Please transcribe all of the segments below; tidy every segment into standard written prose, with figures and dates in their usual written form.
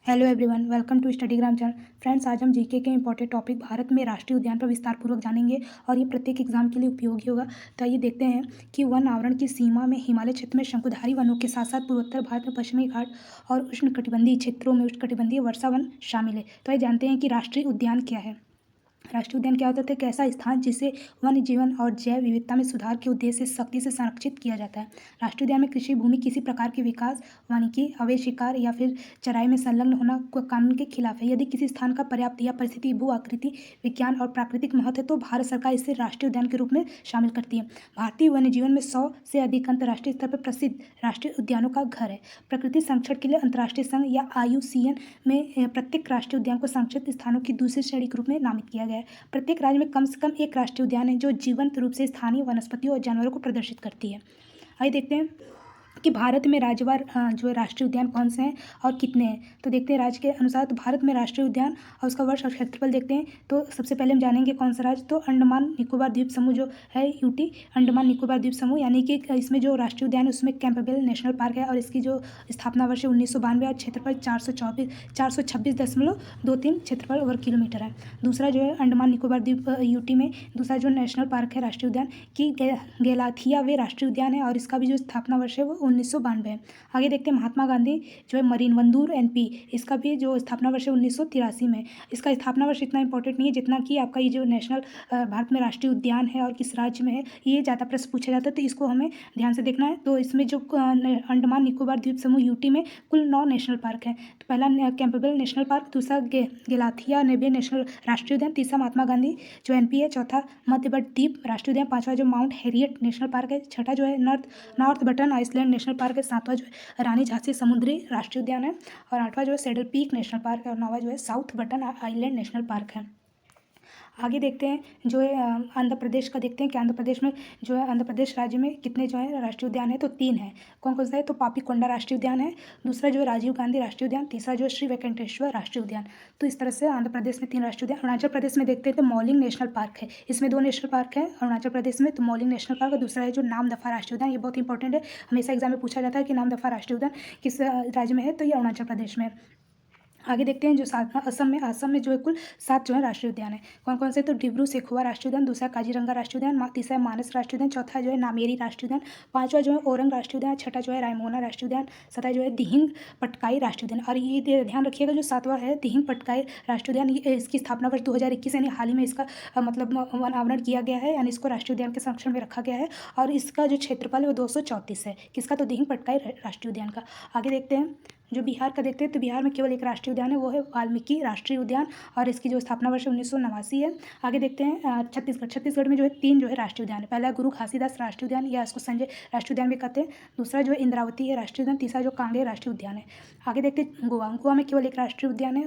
Hello everyone, welcome to Studygram channel. Friends, आज हम GK के इंपॉर्टेंट टॉपिक भारत में राष्ट्रीय उद्यान पर विस्तारपूर्वक जानेंगे और ये प्रत्येक एग्जाम के लिए उपयोगी होगा। तो आइए देखते हैं कि वन आवरण की सीमा में हिमालय क्षेत्र में शंकुधारी वनों के साथ साथ पूर्वोत्तर भारत में पश्चिमी घाट और उष्णकटिबंधीय क्षेत्रों में उष्णकटिबंधीय वर्षा वन शामिल है। तो आइए जानते हैं कि राष्ट्रीय उद्यान क्या है। राष्ट्रीय उद्यान क्या होता है? एक ऐसा स्थान जिसे वन्य जीवन और जैव विविधता में सुधार के उद्देश्य से सख्ती से संरक्षित किया जाता है। राष्ट्रीय उद्यान में कृषि भूमि किसी प्रकार के विकास, वानिकी, अवैध शिकार या फिर चराई में संलग्न होना कानून के खिलाफ है। यदि किसी स्थान का पर्याप्त या परिस्थिति, भू आकृति, विज्ञान और प्राकृतिक महत्व है तो भारत सरकार इसे राष्ट्रीय उद्यान के रूप में शामिल करती है। भारतीय वन्य जीवन में 100 से अधिक अंतर्राष्ट्रीय स्तर पर प्रसिद्ध राष्ट्रीय उद्यानों का घर है। प्रकृति संरक्षण के लिए अंतर्राष्ट्रीय संघ या IUCN में प्रत्येक राष्ट्रीय उद्यान को संरक्षित स्थानों की दूसरी श्रेणी के रूप में नामित किया गया है। प्रत्येक राज्य में कम से कम एक राष्ट्रीय उद्यान है जो जीवंत रूप से स्थानीय वनस्पतियों और जानवरों को प्रदर्शित करती है। आइए देखते हैं कि भारत में राज्यवार जो है राष्ट्रीय उद्यान कौन से हैं और कितने हैं। तो देखते हैं राज्य के अनुसार। तो भारत में राष्ट्रीय उद्यान और उसका वर्ष और क्षेत्रफल देखते हैं। तो सबसे पहले हम जानेंगे कौन सा राज्य। तो अंडमान निकोबार द्वीप समूह जो है, UT अंडमान निकोबार द्वीप समूह, यानी कि इसमें जो राष्ट्रीय उद्यान है उसमें कैंपबेल नेशनल पार्क है और इसकी जो स्थापना वर्ष है 1992 और क्षेत्रफल 426.23 क्षेत्रफल वर्ग किलोमीटर है। दूसरा जो है अंडमान निकोबार द्वीप UT में दूसरा जो नेशनल पार्क है राष्ट्रीय उद्यान की गेलाथिया वे राष्ट्रीय उद्यान है और इसका भी जो स्थापना वर्ष है वो 1992 है। आगे देखते हैं महात्मा गांधी जो है मरीन वंदूर NP, इसका भी जो स्थापना वर्ष है 1983 में। इसका स्थापना वर्ष इतना इंपॉर्टेंट नहीं है जितना कि आपका ये जो नेशनल भारत में राष्ट्रीय उद्यान है और किस राज्य में है, ये ज़्यादा प्रश्न पूछा जाता है, तो इसको हमें ध्यान से देखना है। तो इसमें जो अंडमान निकोबार द्वीप समूह UT में कुल 9 नेशनल पार्क हैं। तो पहला कैंपबेल नेशनल पार्क, दूसरा गेलाथिया नेबे नेशनल राष्ट्रीय उद्यान, तीसरा महात्मा गांधी जो NP है, चौथा मध्यवर्ती द्वीप राष्ट्रीय उद्यान, पांचवा जो माउंट हैरियट नेशनल पार्क है, छठा जो है North Button Island National Park है, सातवां जो है रानी झांसी समुद्री राष्ट्रीय उद्यान है और आठवां जो है सेडर पीक नेशनल पार्क है और नौवां जो है south button island national Park है। आगे देखते हैं जो है आंध्र प्रदेश का। देखते हैं कि आंध्र प्रदेश में जो है आंध्र प्रदेश राज्य में कितने जो है राष्ट्रीय उद्यान है। तो 3 है। कौन कौन सा है? तो पापीकोंडा राष्ट्रीय उद्यान है, दूसरा जो है राजीव गांधी राष्ट्रीय उद्यान, तीसरा जो है श्री वेंकटेश्वर राष्ट्रीय उद्यान। तो इस तरह से आंध्र प्रदेश में 3 राष्ट्रीय उद्यान। अरुणाचल प्रदेश में देखते हैं तो मौलिंग नेशनल पार्क है, इसमें 2 नेशनल पार्क है अरुणाचल प्रदेश में। तो मौलिंग नेशनल पार्क और दूसरा है जो नामदफा राष्ट्रीय उद्यान। ये बहुत इंपॉर्टेंट है, हमेशा एग्जाम में पूछा जाता है कि नामदफा राष्ट्रीय उद्यान किस राज्य में है, तो ये अरुणाचल प्रदेश में। आगे देखते हैं जो असम में जो है कुल 7 जो है राष्ट्रीय उद्यान है। कौन कौन से? तो डिब्रू सेखोवा राष्ट्रीय उद्यान, दूसरा काजीरंगा राष्ट्रीय उद्यान, तीसरा मानस राष्ट्रीय उद्यान, चौथा जो है नामेरी राष्ट्रीय उद्यान, पांचवा जो है ओरंग राष्ट्रीय उद्यान, छठा जो है रायमोना राष्ट्रीय उद्यान, सातवां जो है दिहिंग पटकाई राष्ट्रीय उद्यान। और ये ध्यान रखिएगा जो 7वां है दिहिंग पटकाई राष्ट्रीय उद्यान, इसकी स्थापना वर्ष 2021 यानी हाल ही में इसका मतलब वन आवरण किया गया है, यानी इसको राष्ट्रीय उद्यान के संरक्षण में रखा गया है और इसका जो क्षेत्रफल है वो 234 है। किसका? तो दिहिंग पटकाई राष्ट्रीय उद्यान का। आगे देखते हैं जो बिहार का। देखते हैं तो बिहार में केवल एक राष्ट्रीय उद्यान है, वो है वाल्मीकि राष्ट्रीय उद्यान और इसकी जो स्थापना वर्ष 1989 है। आगे देखते हैं छत्तीसगढ़ में जो है 3 जो है राष्ट्रीय उद्यान है। पहला गुरु घासीदास राष्ट्रीय उद्यान या इसको संजय राष्ट्रीय उद्यान भी कहते हैं, दूसरा जो है इंद्रावती है राष्ट्रीय उद्यान, तीसरा जो कांगड़े राष्ट्रीय उद्यान है। आगे देखते हैं गोवा में केवल एक राष्ट्रीय उद्यान है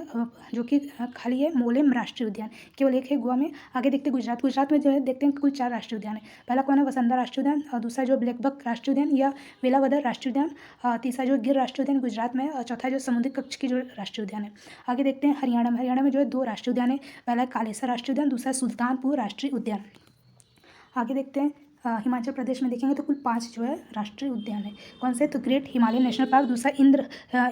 जो कि खाली है, मोलेम राष्ट्रीय उद्यान, केवल एक है गोवा में। आगे देखते हैं गुजरात में जो है देखते हैं कुल 4 राष्ट्रीय उद्यान है। पहला कौन है? वसंदा राष्ट्रीय उद्यान, और दूसरा जो ब्लैकबक राष्ट्रीय उद्यान या वेलावदर राष्ट्रीय उद्यान, तीसरा जो गिर राष्ट्रीय उद्यान गुजरात में, और चौथा जो समुद्री कक्ष की जो राष्ट्रीय उद्यान है। आगे देखते हैं हरियाणा में जो है 2 राष्ट्रीय उद्यान है, पहला कालेसर राष्ट्रीय उद्यान, दूसरा सुल्तानपुर राष्ट्रीय उद्यान। आगे देखते हैं हिमाचल प्रदेश में देखेंगे तो कुल 5 जो है राष्ट्रीय उद्यान है। कौन से? तो ग्रेट हिमालय नेशनल पार्क, दूसरा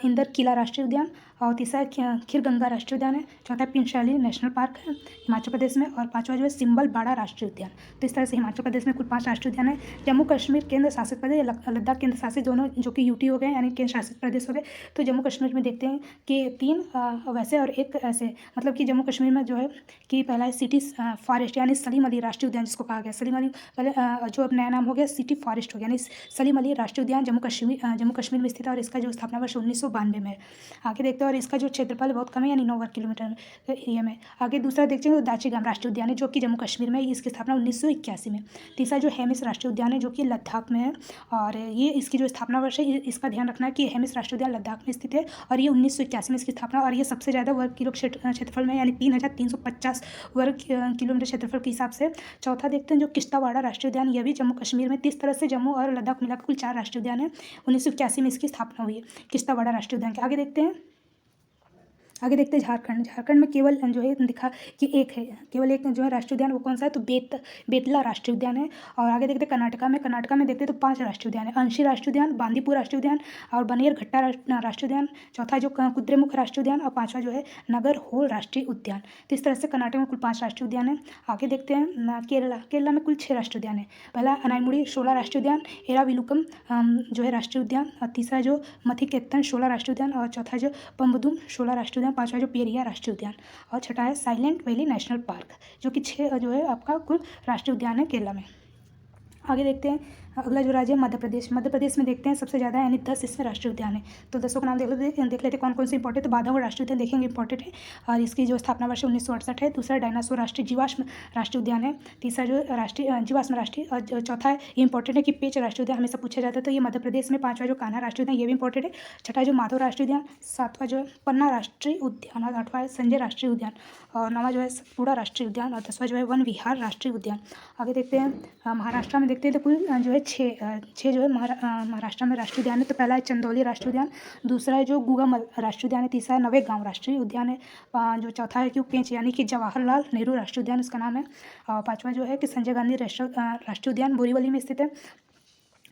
इंदर किला राष्ट्रीय उद्यान, और तीसरा खीरगंगा राष्ट्रीय उद्यान है, चौथा पिंशैली नेशनल पार्क है हिमाचल प्रदेश में, और पांचवा जो है सिंबल बाड़ा राष्ट्रीय उद्यान। तो इस तरह से हिमाचल प्रदेश में कुल 5 राष्ट्रीय उद्यान है। जम्मू कश्मीर केंद्र शासित प्रदेश, लद्दाख केंद्र शासित, दोनों जो कि UT हो गए यानी केंद्र शासित प्रदेश हो गए। तो जम्मू कश्मीर में देखते हैं कि 3 वैसे और एक ऐसे, मतलब कि जम्मू कश्मीर में जो है कि पहला है सिटी फॉरेस्ट यानी सलीम अली राष्ट्रीय उद्यान जिसको कहा गया। सलीम अली पहले जो अब नया नाम हो गया सिटी फॉरेस्ट हो गया, यानी सलीम अली राष्ट्रीय उद्यान जम्मू कश्मीर में स्थित है और इसका जो स्थापना वर्ष 1992 में है। आगे देखते हैं और इसका जो क्षेत्रफल बहुत कम है, यानी 9 वर्ग किलोमीटर एरिया में। आगे दूसरा देखते हैं तो दाचीगाम राष्ट्रीय उद्यान है जो कि जम्मू कश्मीर में, इसकी स्थापना 1981 में। तीसरा जो हेमिस राष्ट्रीय उद्यान है जो कि लद्दाख में है और ये इसकी जो स्थापना वर्ष है, इसका ध्यान रखना है कि हेमिस राष्ट्रीय उद्यान लद्दाख में स्थित है और ये 1981 में इसकी स्थापना, और ये सबसे ज़्यादा वर्ग किलो क्षेत्रफल में, यानी 3350 वर्ग किलोमीटर क्षेत्रफल के हिसाब से। चौथा देखते हैं जो किश्तवाड़ा राष्ट्रीय उद्यान, यह भी जम्मू कश्मीर में। इस तरह से जम्मू और लद्दाख मिलाकर कुल 4 राष्ट्रीय उद्यान है। 1981 में इसकी स्थापना हुई है किश्तवाड़ा राष्ट्रीय उद्यान के। आगे देखते हैं आगे देखते हैं झारखंड। झारखंड में केवल जो है दिखा कि एक है, केवल एक जो है राष्ट्रीय उद्यान, वो कौन सा है, तो बेतला राष्ट्रीय उद्यान है। और आगे देखते हैं कर्नाटका में देखते हैं तो 5 राष्ट्रीय उद्यान है। अंशी राष्ट्रीय उद्यान, बांदीपुर राष्ट्रीय उद्यान और बनेरघट्टा राष्ट्रीय उद्यान, चौथा जो कुद्रेमुख राष्ट्रीय उद्यान और 5वां जो है नागरहोल राष्ट्रीय उद्यान। तो इस तरह से कर्नाटक में कुल 5 राष्ट्रीय उद्यान है। आगे देखते हैं केरला में कुल 6 राष्ट्रीय उद्यान है। पहला अनाईमुड़ी 16 राष्ट्रीय उद्यान, एराविलुकम जो है राष्ट्रीय उद्यान, और तीसरा जो मथिकेतन 16 राष्ट्रीय उद्यान, और चौथा जो पम्बुदुम 16 राष्ट्रीय उद्यान, 5वां जो पेरिया राष्ट्रीय उद्यान, और छठा है साइलेंट वैली नेशनल पार्क, जो कि 6 जो है आपका कुल राष्ट्रीय उद्यान है केरला में। आगे देखते हैं अगला जो राज्य है मध्य प्रदेश। मध्य प्रदेश में देखते हैं सबसे ज़्यादा यानी 10 इसमें राष्ट्रीय उद्यान है। तो 10 का नाम देख लेते कौन कौन से इंपॉर्टेंट। तो बांधवगढ़ राष्ट्रीय उद्यान देखेंगे इंपॉर्टेंट है, और इसकी जो स्थापना वर्ष 1968 है। दूसरा डायनासोर राष्ट्रीय जीवाश्म राष्ट्रीय उद्यान है। तीसरा जो राष्ट्रीय जीवाश्म राष्ट्रीय, और चौथा है ये इंपॉर्टेंट है कि पेंच राष्ट्रीय उद्यान हमेशा पूछा जाता है, तो ये मध्य प्रदेश में। 5वां जो कान्हा राष्ट्रीय उद्यान, ये भी इंपॉर्टेंट है। छठा जो माधव राष्ट्रीय उद्यान, 7वां जो है पन्ना राष्ट्रीय उद्यान, और 8वां है संजय राष्ट्रीय उद्यान, और 9वां जो है सतपुड़ा राष्ट्रीय उद्यान, और 10वां जो है वन विहार राष्ट्रीय उद्यान। आगे देखते हैं महाराष्ट्र में देखते हैं तो कुल जो है छः जो है महाराष्ट्र में राष्ट्रीय उद्यान है। तो पहला है चंदौली राष्ट्रीय उद्यान, दूसरा है जो गुगामल राष्ट्रीय उद्यान है, तीसरा है नवेगांव राष्ट्रीय उद्यान है, जो चौथा है कि पेंच यानी कि जवाहरलाल नेहरू राष्ट्रीय उद्यान इसका नाम है, और 5वां जो है कि संजय गांधी राष्ट्रीय उद्यान बोरीवली में स्थित है,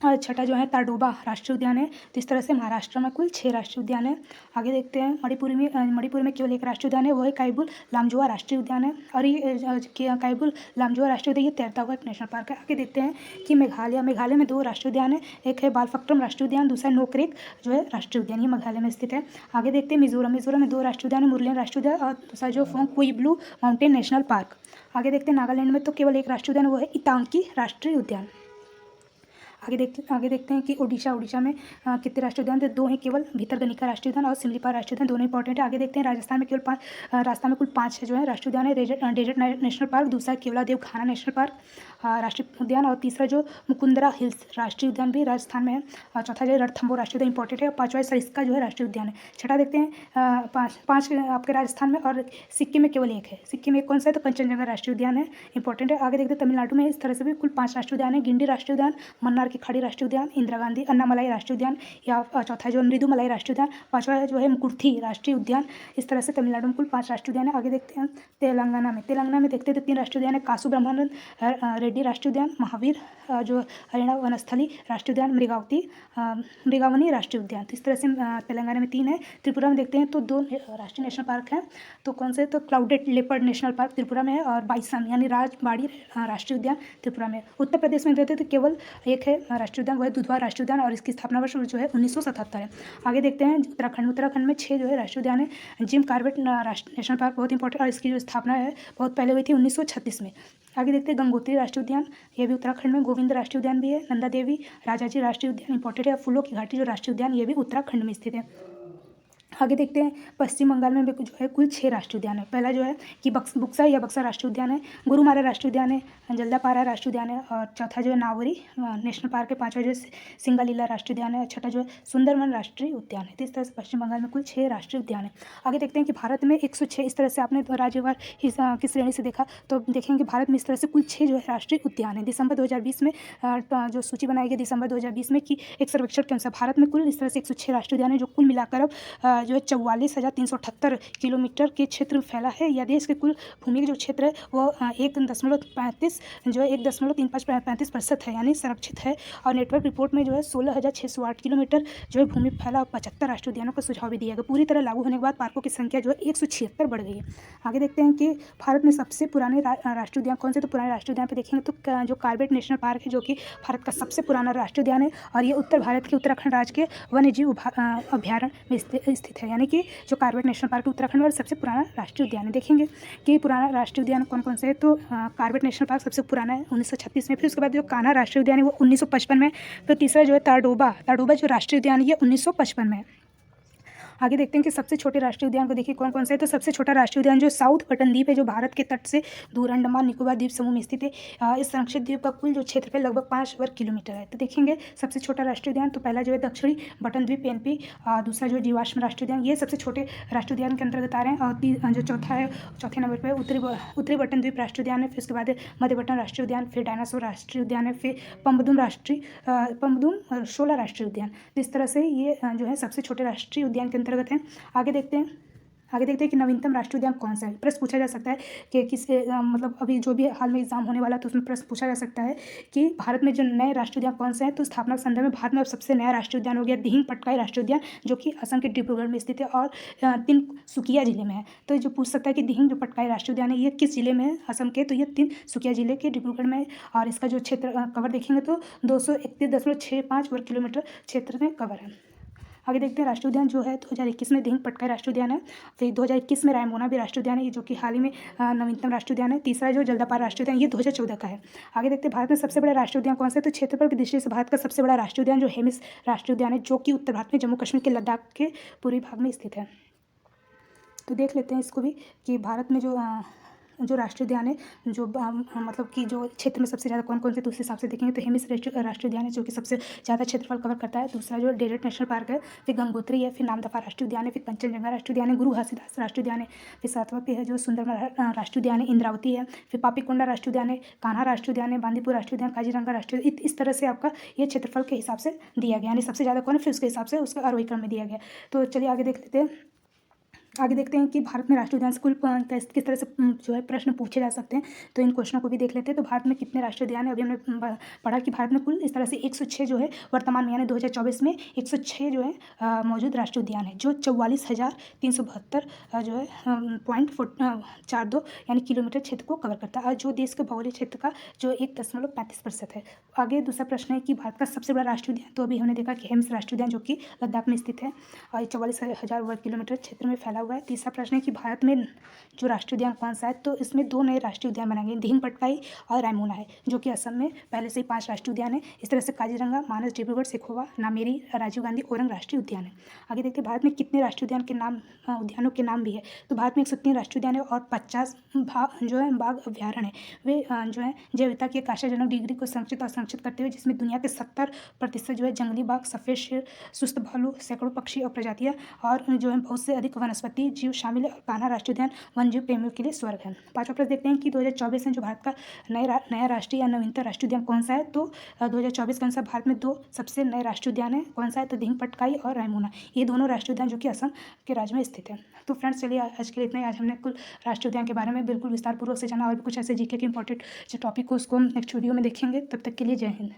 और छठा जो है ताडोबा राष्ट्रीय उद्यान है। तो इस तरह से महाराष्ट्र में कुल 6 राष्ट्रीय उद्यान है। आगे देखते हैं मणिपुर में केवल एक राष्ट्रीय उद्यान है, वो है काइबुल लामजुआ राष्ट्रीय उद्यान है, और ये काइबुल लामजुआ राष्ट्रीय उद्यान ये तैरता हुआ एक नेशनल पार्क है। आगे देखते हैं कि मेघालय में 2 राष्ट्रीय उद्यान है, एक है बालफक्रम राष्ट्रीय उद्यान, दूसरा नोकरेक जो है राष्ट्रीय उद्यान, ये मेघालय में स्थित है। आगे देखते हैं मिजोरम में 2 राष्ट्रीय उद्यान है, मुरलेन राष्ट्रीय उद्यान, और दूसरा जो फोंगकुइब्लू माउंटेन नेशनल पार्क। आगे देखते हैं नागालैंड में तो केवल एक राष्ट्रीय उद्यान, वो है इतांकी राष्ट्रीय उद्यान। आगे देखते हैं कि उड़ीसा में कितने राष्ट्रीय उद्यान थे, 2 हैं केवल, भितरकनिका राष्ट्रीय उद्यान और सिमलीपाल राष्ट्रीय उद्यान, दोनों इंपॉर्टेंट है। आगे देखते हैं राजस्थान में कुल 5 जो है राष्ट्रीय उद्यान है। डेजर्ट नेशनल पार्क, दूसरा केवलादेव खाना नेशनल पार्क राष्ट्रीय उद्यान, और तीसरा जो मुकुंदरा हिल्स राष्ट्रीय उद्यान भी राजस्थान में है, और चौथा जो रणथंभौर राष्ट्रीय उद्यान इंपॉर्टेंट है, और 5वां सरिस्का जो है राष्ट्रीय उद्यान है। छठा देखते हैं पाँच आपके राजस्थान में, और सिक्किम में केवल एक है। सिक्किम में कौन सा है, तो कंचनजंगा राष्ट्रीय उद्यान है, इंपॉर्टेंट है। आगे देखते हैं तमिलनाडु में इस तरह से भी कुल 5 राष्ट्रीय उद्यान है। गिंडी राष्ट्रीय उद्यान, मन्नार की खाड़ी राष्ट्रीय उद्यान, इंदिरा गांधी अन्नामलाई राष्ट्रीय उद्यान, या चौथा जो मृदुमलाई राष्ट्रीय उद्यान, 5वां जो है मुकुर्थी राष्ट्रीय उद्यान। इस तरह से तमिलनाडु में कुल 5 राष्ट्रीय उद्यान है। आगे देखते हैं तेलंगाना में देखते हैं तो 3 राष्ट्रीय उद्यान है, कासु ब्रह्मानंद रेड्डी राष्ट्रीय उद्यान, महावीर जो हरियाणा वनस्थली राष्ट्रीय उद्यान, मृगावनी राष्ट्रीय उद्यान। तो इस तरह से तेलंगाना में 3 है। त्रिपुरा में देखते हैं तो 2 राष्ट्रीय नेशनल पार्क हैं, तो कौन से, तो clouded leopard national park Tripura में है, और बाइसन यानी राजबाड़ी राष्ट्रीय उद्यान त्रिपुरा में। उत्तर प्रदेश में देखते हैं तो केवल एक है राष्ट्रीय उद्यान, वो है दुधवा राष्ट्रीय उद्यान, और इसकी स्थापना वर्ष जो है 1977 है। आगे देखते हैं उत्तराखंड में 6 जो है राष्ट्रीय उद्यान है। जिम कार्बेट नेशनल पार्क बहुत इंपॉर्टेंट, और इसकी जो स्थापना है बहुत पहले हुई थी 1936 में। आगे देखते हैं गंगोत्री राष्ट्रीय उद्यान, ये भी उत्तराखंड में। गोविंद राष्ट्रीय उद्यान भी है, नंदा देवी राजाजी राष्ट्रीय उद्यान इंपॉर्टेंट है, फूलों की घाटी जो राष्ट्रीय उद्यान, ये भी उत्तराखंड में स्थित है। आगे देखते हैं पश्चिम बंगाल में भी जो है कुल 6 राष्ट्रीय उद्यान है। पहला जो है कि बक्सा राष्ट्रीय उद्यान है, गुरुमारा राष्ट्रीय उद्यान है, जल्दापारा राष्ट्रीय उद्यान है, और चौथा जो है नावरी नेशनल पार्क है, 5वां जो है सिंगालीला राष्ट्रीय उद्यान है, छठा जो है सुंदरवन राष्ट्रीय उद्यान है। तो इस तरह से पश्चिम बंगाल में कुल 6 राष्ट्रीय उद्यान है। आगे देखते हैं कि भारत में 106, इस तरह से आपने राज्यवार की श्रेणी से देखा तो देखेंगे भारत में इस तरह से कुल 6 जो है राष्ट्रीय उद्यान है। दिसंबर 2020 में जो सूची बनाई गई दिसंबर 2020 में कि एक सर्वेक्षण के अनुसार भारत में कुल इस तरह से 106 राष्ट्रीय उद्यान है, जो कुल मिलाकर अब जो है 44,378 किलोमीटर के क्षेत्र में फैला है। यह देश के कुल भूमि का जो क्षेत्र है वो 1.35 जो है 1.35% है, यानी संरक्षित है। और नेटवर्क रिपोर्ट में जो है 16,608 किलोमीटर जो है भूमि फैला, और 75 राष्ट्रीय उद्यानों का सुझाव भी दिया गया। पूरी तरह लागू होने के बाद पार्कों की संख्या जो है 176 बढ़ गई है। आगे देखते हैं कि भारत में सबसे पुराने राष्ट्रीय उद्यान कौन से, तो पुराने राष्ट्रीय उद्यान पर देखेंगे तो जो कार्बेट नेशनल पार्क है, जो कि भारत का सबसे पुराना राष्ट्रीय उद्यान है, और ये उत्तर भारत के उत्तराखंड राज्य के वन्यजीव अभ्यारण्य में स्थित है, यानी कि जो कार्बेट नेशनल पार्क उत्तराखंड में सबसे पुराना राष्ट्रीय उद्यान है। देखेंगे कि पुराना राष्ट्रीय उद्यान कौन कौन से है, तो कार्बेट नेशनल पार्क सबसे पुराना है 1936 में, फिर उसके बाद जो कान्हा राष्ट्रीय उद्यान है वो 1955 में, फिर तीसरा जो है ताडोबा जो राष्ट्रीय उद्यान है ये 1955 में। आगे देखते हैं कि सबसे छोटे राष्ट्रीय उद्यान को देखिए कौन कौन से है, तो सबसे छोटा राष्ट्रीय उद्यान जो साउथ बटन द्वीप है, जो भारत के तट से दूर अंडमान निकोबार द्वीप समूह में स्थित है। इस संरक्षित द्वीप का कुल जो क्षेत्रफल लगभग 5 वर्ग किलोमीटर है। तो देखेंगे सबसे छोटा राष्ट्रीय उद्यान, तो पहला जो है दक्षिणी बटन द्वीप PNP, दूसरा जो है जीवाश्म राष्ट्रीय उद्यान, ये सबसे छोटे राष्ट्रीय उद्यान के अंतर्गत आ रहे हैं। और जो चौथे नंबर पर उत्तरी बटन द्वीप राष्ट्रीय उद्यान है, फिर उसके बाद मध्य बटन राष्ट्रीय उद्यान, फिर डायनासोर राष्ट्रीय उद्यान है, फिर पम्बुदुम 16 राष्ट्रीय उद्यान। इस तरह से ये जो है सबसे छोटे राष्ट्रीय उद्यान के अंतर्गत हैं। आगे देखते हैं आगे देखते हैं कि नवीनतम राष्ट्रीय उद्यान कौन सा है। प्रश्न पूछा जा सकता है कि मतलब अभी जो भी हाल में एग्जाम होने वाला है तो उसमें प्रश्न पूछा जा सकता है कि भारत में जो नए राष्ट्रीय उद्यान कौन सा है। तो स्थापना के संदर्भ में भारत में अब सबसे नया राष्ट्रीय उद्यान हो गया दिहिंग पटकाई राष्ट्रीय उद्यान, जो कि असम के डिब्रूगढ़ में स्थित है और तिनसुकिया जिले में है। तो जो पूछ सकता है कि दिहिंग जो पटकाई राष्ट्रीय उद्यान है ये किस जिले में है असम के, तो ये तिनसुकिया जिले के डिब्रूगढ़ में है। और इसका जो क्षेत्र कवर देखेंगे तो 231.65 वर्ग किलोमीटर क्षेत्र में कवर है। आगे देखते हैं राष्ट्रीय उद्यान जो है 2021 में दिहिंग पटकाई राष्ट्रीय उद्यान है। फिर 2021 में रायमोना भी राष्ट्रीय उद्यान है, ये जो कि हाल ही में नवीनतम राष्ट्रीय उद्यान है। तीसरा जो जल्दापार राष्ट्रीय उद्यान, ये 2014 का है। आगे देखते हैं भारत में सबसे बड़ा राष्ट्रीय उद्यान कौन सा है। तो क्षेत्रफल की दृष्टि से भारत का सबसे बड़ा राष्ट्रीय उद्यान जो हेमिस राष्ट्रीय उद्यान है, जो कि उत्तर भारत में जम्मू कश्मीर के लद्दाख के पूर्वी भाग में स्थित है। तो देख लेते हैं इसको भी कि भारत में जो राष्ट्रीय उद्यान है जो मतलब कि जो क्षेत्र में सबसे ज़्यादा कौन कौन से, तो उस हिसाब से देखेंगे तो हेमिस राष्ट्रीय उद्यान है जो कि सबसे ज़्यादा क्षेत्रफल कवर करता है। दूसरा जो डेजर्ट नेशनल पार्क है, फिर गंगोत्री है, फिर नामदफा राष्ट्रीय उद्यान है, फिर कंचनजंगा राष्ट्रीय उद्यान है, गुरु घासीदास राष्ट्रीय उद्यान है, फिर सातवां पे है जो सुंदरबन राष्ट्रीय उद्यान है, इंद्रावती है, फिर पापीकोंडा राष्ट्रीय उद्यान है, कान्हा राष्ट्रीय उद्यान है, बांदीपुर राष्ट्रीय उद्यान, काजीरंगा राष्ट्रीय, इस तरह से आपका ये क्षेत्रफल के हिसाब से दिया गया, यानी सबसे ज़्यादा कौन है फिर उसके हिसाब से उसका आरोही क्रम में दिया गया। तो चलिए आगे देख लेते हैं। आगे देखते हैं कि भारत में राष्ट्रीय उद्यान से कुल किस तरह से जो है प्रश्न पूछे जा सकते हैं। तो इन क्वेश्चनों को भी देख लेते हैं। तो भारत में कितने राष्ट्रीय उद्यान है, अभी हमने पढ़ा कि भारत में कुल इस तरह से 106 जो है वर्तमान में यानी 2024 में 106 जो है मौजूद राष्ट्रीय उद्यान है, जो 44,372 जो है .42 यानी किलोमीटर क्षेत्र को कवर करता है, और जो देश के भौगोलिक क्षेत्र का जो 1.35% है। आगे दूसरा प्रश्न है कि भारत का सबसे बड़ा राष्ट्रीय उद्यान, तो अभी हमने देखा कि हेम्स राष्ट्रीय उद्यान जो कि लद्दाख में स्थित है और 44,000 वर्ग किलोमीटर क्षेत्र में फैला हुआ है। तीसरा प्रश्न है कि भारत में जो राष्ट्रीय उद्यान कौन सा है, तो इसमें 2 नए राष्ट्रीय उद्यान बनाए गए, दिहिंग पटकाई और रायमोना है, जो कि असम में पहले से ही 5 राष्ट्रीय उद्यान है। इस तरह से काजीरंगा, मानस, डिब्रूगढ़, सिखोवा, नामेरी, राजीव गांधी, ओरंग राष्ट्रीय उद्यान है। आगे देखते हैं भारत में कितने राष्ट्रीय उद्यान के नाम उद्यानों के नाम भी है। तो भारत में 103 राष्ट्रीय उद्यान है और 50 जो है बाघ अभ्यारण्य है। वे जो है जैव विविधता की आकांक्षाजनक डिग्री को संरक्षित और संरक्षित करते हुए, जिसमें दुनिया के 70% जो है जंगली बाघ, सफेद शेर, सुस्त भालू, सैकड़ों पक्षी और प्रजातियाँ और जो है बहुत से अधिक वनस्पति जीव शामिल है। और कान्हा राष्ट्रीय उद्यान वन्यजीव प्रेमियों के लिए स्वर्ग है। पांचवा प्रश्न देखते हैं कि 2024 में जो भारत का नया राष्ट्रीय या नवीनतम राष्ट्रीय उद्यान कौन सा है। तो 2024 के अनुसार भारत में 2 सबसे नए राष्ट्रीय उद्यान है, कौन सा है, तो दिहिंग पटकाई और रायमोना, ये दोनों राष्ट्रीय उद्यान जो कि असम के राज्य में स्थित है। तो फ्रेंड्स चलिए आज के लिए इतना ही। आज हमने कुल राष्ट्रीय उद्यान के बारे में बिल्कुल विस्तारपूर्वक से जाना, और भी कुछ ऐसे जीके के इंपॉर्टेंट जो टॉपिक हो उसको हम नेक्स्ट वीडियो में देखेंगे। तब तक के लिए जय हिंद।